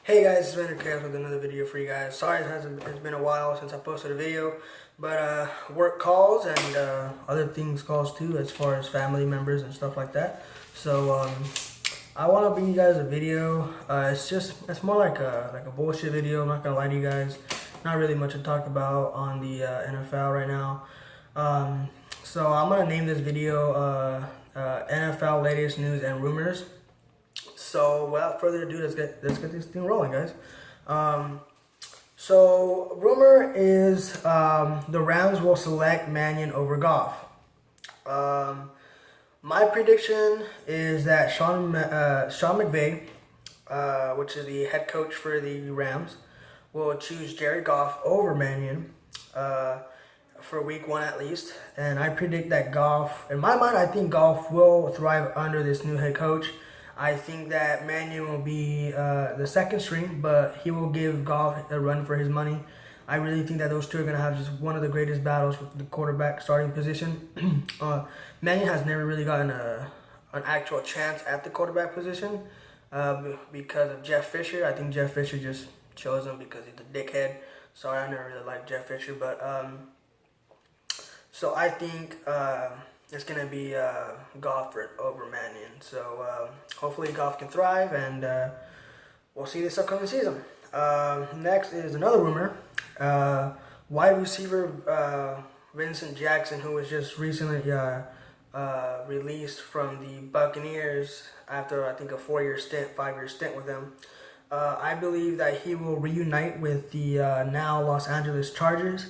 Hey guys, it's Vander Chaos with another video for you guys. Sorry it's been a while since I posted a video, but work calls and other things calls too, as far as family members and stuff like that. So I want to bring you guys a video. It's more like a bullshit video. I'm not gonna lie to you guys. Not really much to talk about on the NFL right now. So I'm gonna name this video NFL latest news and rumors. So without further ado, let's get this thing rolling, guys. So rumor is the Rams will select Mannion over Goff. My prediction is that Sean McVay, which is the head coach for the Rams, will choose Jared Goff over Mannion for week 1 at least. And I predict that Goff, in my mind, I think Goff will thrive under this new head coach. I think that Mannion will be the second string, but he will give Goff a run for his money. I really think that those two are going to have just one of the greatest battles with the quarterback starting position. Mannion has never really gotten an actual chance at the quarterback position because of Jeff Fisher. I think Jeff Fisher just chose him because he's a dickhead. Sorry, I never really liked Jeff Fisher, but so I think it's going to be Goff over Mannion. So hopefully Goff can thrive, and we'll see this upcoming season. Next is another rumor. Wide receiver Vincent Jackson, who was just recently released from the Buccaneers after, I think, a 5-year stint with them. I believe that he will reunite with the now Los Angeles Chargers.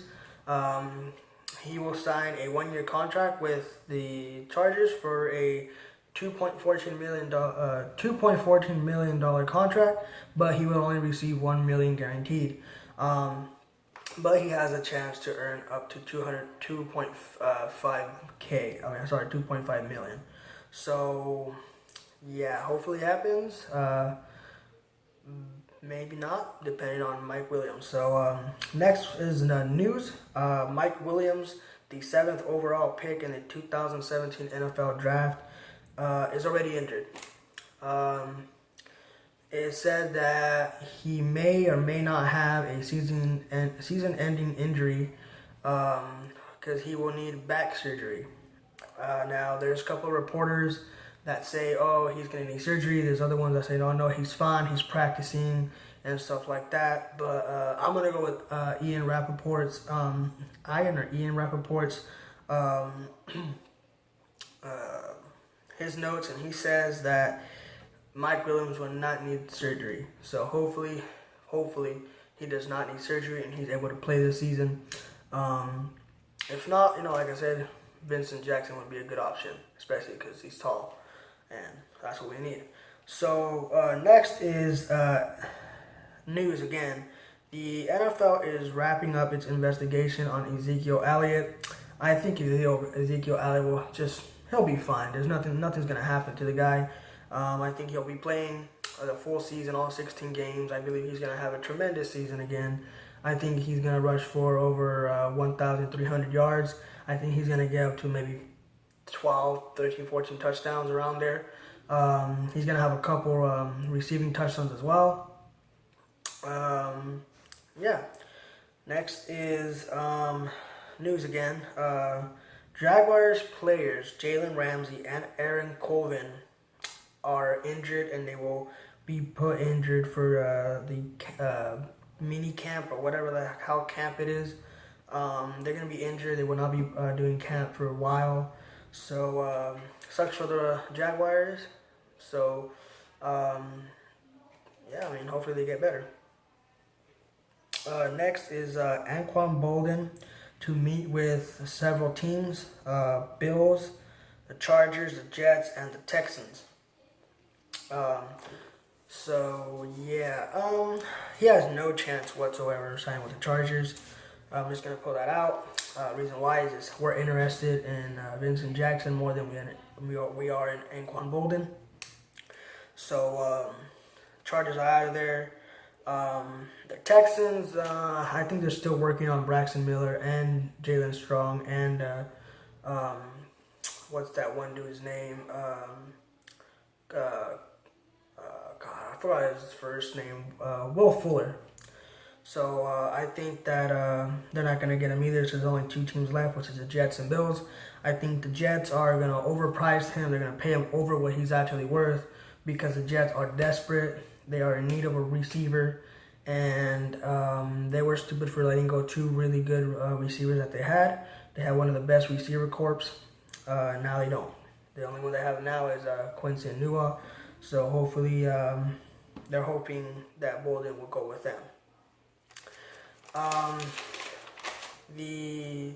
He will sign a 1-year contract with the Chargers for a $2.14 million contract, but he will only receive $1 million guaranteed. But he has a chance to earn up to $2.5 million. So yeah, hopefully it happens. Maybe not, depending on Mike Williams. So next is the news. Mike Williams, the 7th overall pick in the 2017 NFL Draft, is already injured. It said that he may or may not have a season-ending injury because he will need back surgery. Now, there's a couple of reporters that say, oh, he's going to need surgery. There's other ones that say, no, he's fine. He's practicing and stuff like that. But I'm going to go with Ian Rappaport's his notes, and he says that Mike Williams will not need surgery. So hopefully he does not need surgery and he's able to play this season. If not, like I said, Vincent Jackson would be a good option, especially because he's tall. And that's what we need. So next is news again. The NFL is wrapping up its investigation on Ezekiel Elliott. I think Ezekiel Elliott he'll be fine. Nothing's gonna happen to the guy. I think he'll be playing the full season, all 16 games. I believe he's gonna have a tremendous season again. I think he's gonna rush for over 1,300 yards. I think he's gonna get up to maybe 12, 13, 14 touchdowns around there. He's going to have a couple receiving touchdowns as well. Yeah. Next is news again. Jaguars players Jalen Ramsey and Aaron Colvin are injured, and they will be put injured for the mini camp or whatever the hell camp it is. They're going to be injured. They will not be doing camp for a while. So, sucks for the Jaguars. So, yeah, hopefully they get better. Next is Anquan Boldin to meet with several teams. Bills, the Chargers, the Jets, and the Texans. So, yeah, he has no chance whatsoever of signing with the Chargers. I'm just going to pull that out. Reason why is we're interested in Vincent Jackson more than we are in Anquan Boldin. So Chargers are out of there. The Texans, I think they're still working on Braxton Miller and Jalen Strong and what's that one dude's name? God, I forgot his first name, Will Fuller. So I think that they're not going to get him either. So there's only two teams left, which is the Jets and Bills. I think the Jets are going to overprice him. They're going to pay him over what he's actually worth because the Jets are desperate. They are in need of a receiver. And they were stupid for letting go two really good receivers that they had. They had one of the best receiver corps. Now they don't. The only one they have now is Quincy Enunwa. So hopefully they're hoping that Bolden will go with them. The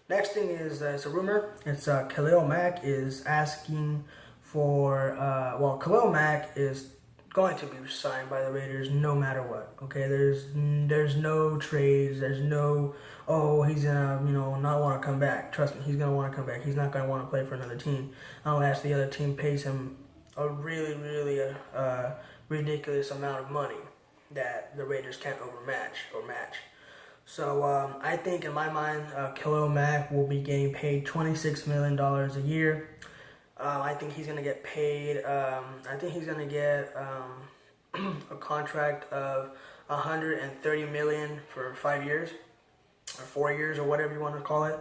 next thing is it's a rumor. It's Khalil Mack is asking for Khalil Mack is going to be signed by the Raiders no matter what. Okay, there's no trades. There's no he's gonna not want to come back. Trust me, he's gonna want to come back. He's not gonna want to play for another team unless the other team pays him a really ridiculous amount of money that the Raiders can't match. So I think in my mind, Khalil Mack will be getting paid $26 million a year. I think he's going to get paid, I think he's going to get a contract of $130 million for 5 years, or 4 years, or whatever you want to call it.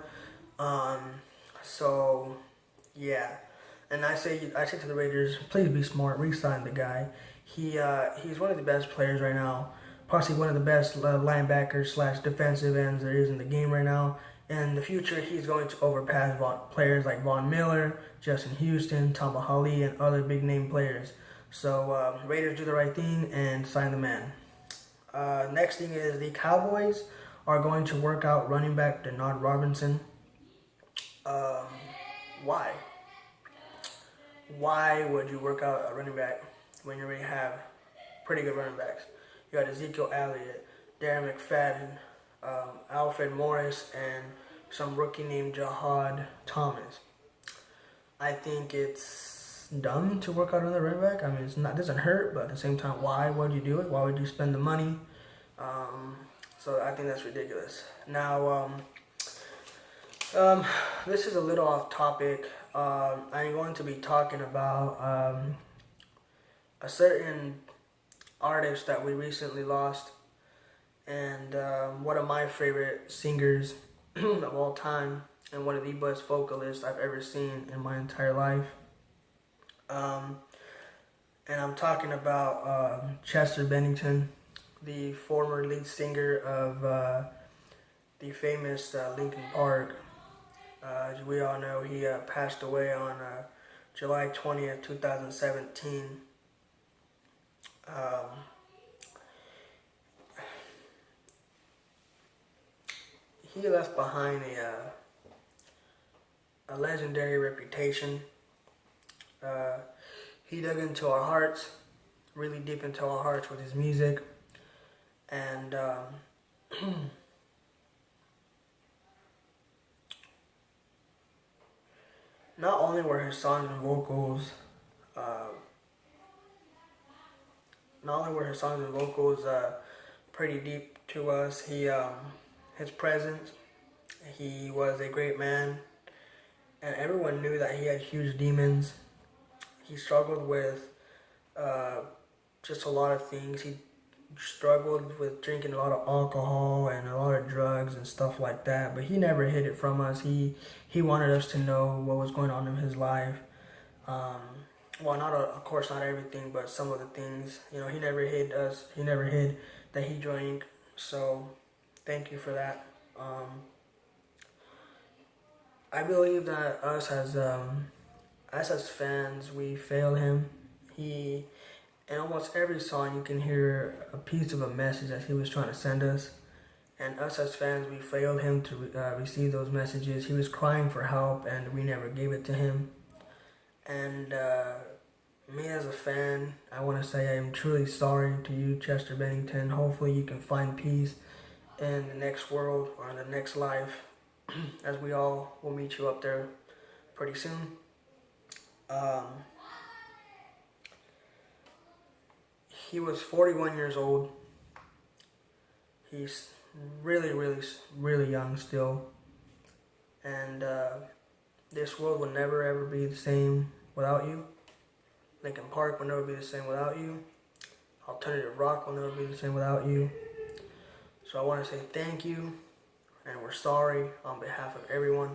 So, yeah. And I say to the Raiders, please be smart, re-sign the guy. He's one of the best players right now. Possibly one of the best linebackers / defensive ends there is in the game right now. In the future, he's going to overpass players like Von Miller, Justin Houston, Tamba Hali, and other big-name players. So Raiders do the right thing and sign the man. Next thing is the Cowboys are going to work out running back Denard Robinson. Why? Why would you work out a running back when you already have pretty good running backs? You got Ezekiel Elliott, Darren McFadden, Alfred Morris, and some rookie named Jahad Thomas. I think it's dumb to work out another running back. I mean, it doesn't hurt, but at the same time, why would you do it? Why would you spend the money? So I think that's ridiculous. Now, this is a little off topic. I'm going to be talking about a certain artist that we recently lost, and one of my favorite singers of all time, and one of the best vocalists I've ever seen in my entire life. And I'm talking about Chester Bennington, the former lead singer of the famous Linkin Park. As we all know, he passed away on July 20th, 2017. He left behind a legendary reputation. He dug into our hearts, really deep into our hearts with his music, and not only were his songs and vocals pretty deep to us, his presence, he was a great man, and everyone knew that he had huge demons. He struggled with just a lot of things. He struggled with drinking a lot of alcohol and a lot of drugs and stuff like that, but he never hid it from us. He wanted us to know what was going on in his life. Of course not everything, but some of the things. He never hid us. He never hid that he drank. So thank you for that. I believe that us as fans, we failed him. In almost every song, you can hear a piece of a message that he was trying to send us. And us as fans, we failed him to receive those messages. He was crying for help, and we never gave it to him. And me as a fan, I want to say I am truly sorry to you, Chester Bennington. Hopefully you can find peace in the next world or in the next life, as we all will meet you up there pretty soon. He was 41 years old. He's really young still. And this world will never ever be the same without you. Linkin Park will never be the same without you. Alternative rock will never be the same without you. So I want to say thank you, and we're sorry on behalf of everyone.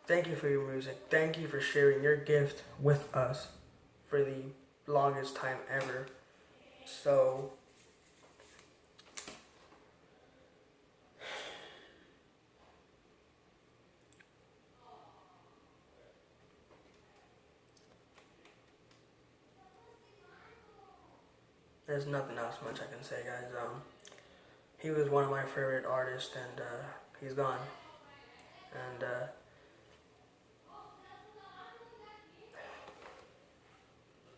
Thank you for your music. Thank you for sharing your gift with us for the longest time ever. So there's nothing else much I can say, guys. He was one of my favorite artists, and he's gone. And